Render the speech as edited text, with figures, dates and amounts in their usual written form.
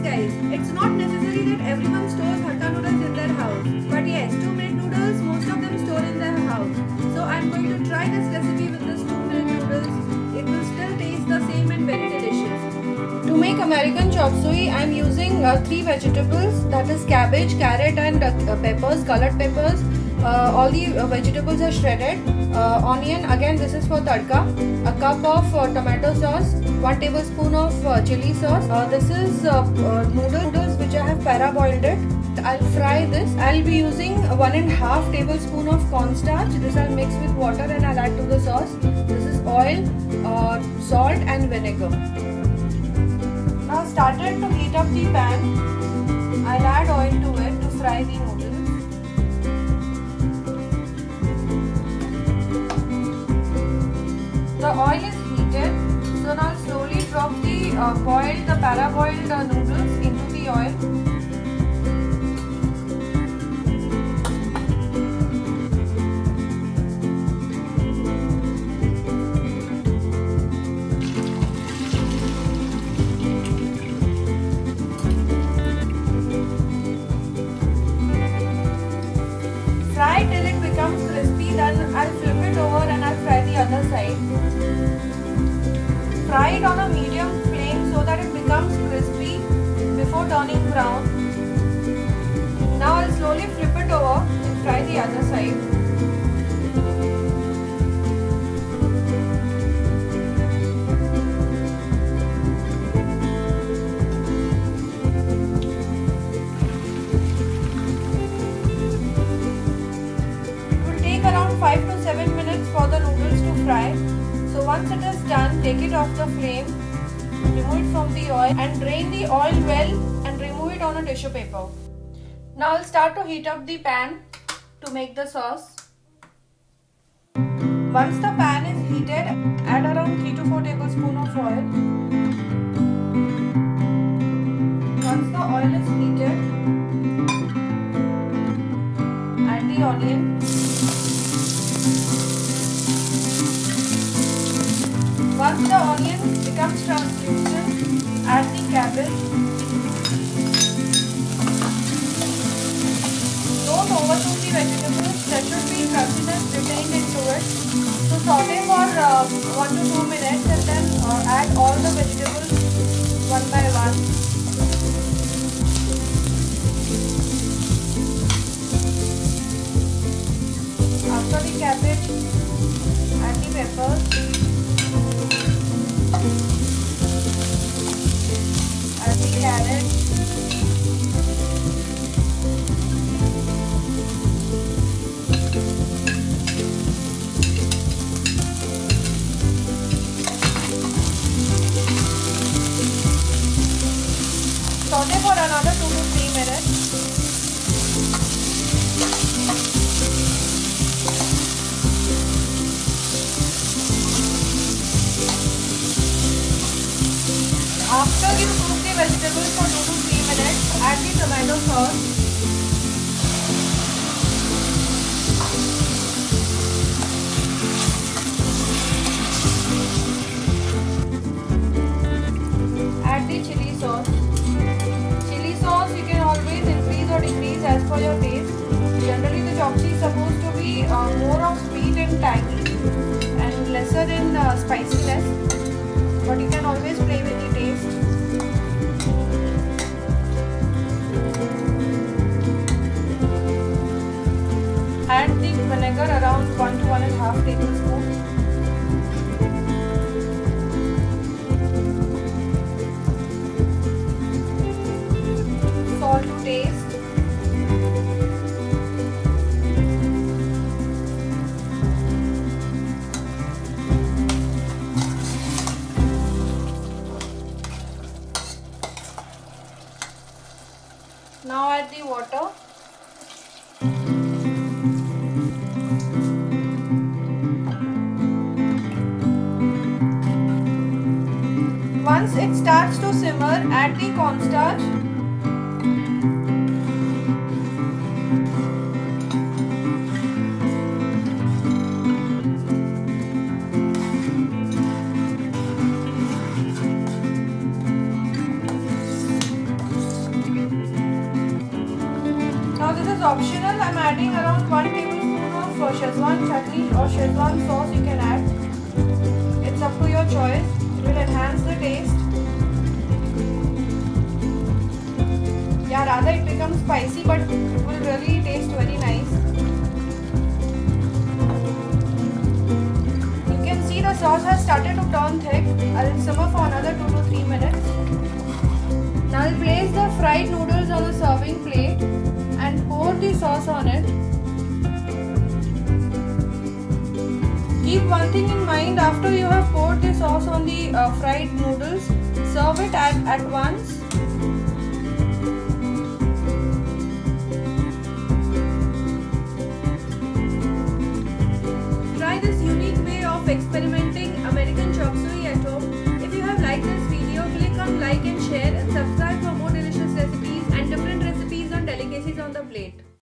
guys, it's not necessary that everyone stores hakka noodles in their house. But yes, to make noodles, most of them store in their house. So I'm going to try this recipe with this 2-minute noodles. It will still taste the same and very delicious. To make American chop suey, I'm using 3 vegetables, that is cabbage, carrot and peppers, colored peppers. All the vegetables are shredded. Onion, again this is for tadka. A cup of tomato sauce, 1 tablespoon of chili sauce. This is noodles which I have para-boiled it. I'll fry this. I'll be using 1.5 tablespoon of cornstarch. This I'll mix with water and I'll add to the sauce. This is oil, salt and vinegar. Now started to heat up the pan. I'll add oil to it to fry the noodles. The oil is heated, so now slowly drop the para-boiled noodles into the oil. Fry till it becomes crispy, then I'll flip it over and I'll fry the other side. Fry it on a medium flame so that it becomes crispy before turning brown. Now I'll slowly flip it over and fry the other side. Around 5 to 7 minutes for the noodles to fry. So once it is done, take it off the flame, remove it from the oil and drain the oil well and remove it on a tissue paper. Now I'll start to heat up the pan to make the sauce. Once the pan is heated, add around 3 to 4 tablespoons of oil. Once the oil is heated, add the onion. Once the onion becomes translucent, add the cabbage. Don't overcook the vegetables, there should be crunchiness retained into it. So saute for 1 to 2 minutes and then add all the vegetables one by one. After the cabbage, add the peppers. Add the carrot. Saute for another 2 to 3 minutes. After you cook the vegetables for 2 to 3 minutes, add the tomato sauce. Add the chili sauce. Chili sauce you can always increase or decrease as per your taste. Generally the chop suey is supposed to be more of sweet and tangy and lesser in spiciness. But you can always play with the taste. Add the vinegar around 1 to 1.5 tablespoons. Salt to taste. Now add the water. Once it starts to simmer, add the cornstarch. optional. I'm adding around 1 tablespoon of Szechuan chutney or Szechuan sauce you can add. It's up to your choice. It will enhance the taste. Yeah, rather it becomes spicy, but it will really taste very nice. You can see the sauce has started to turn thick. I'll simmer for another 2 to 3 minutes. Now I'll place the fried noodles on the serving plate and pour the sauce on it. Keep one thing in mind: after you have poured the sauce on the fried noodles, serve it at once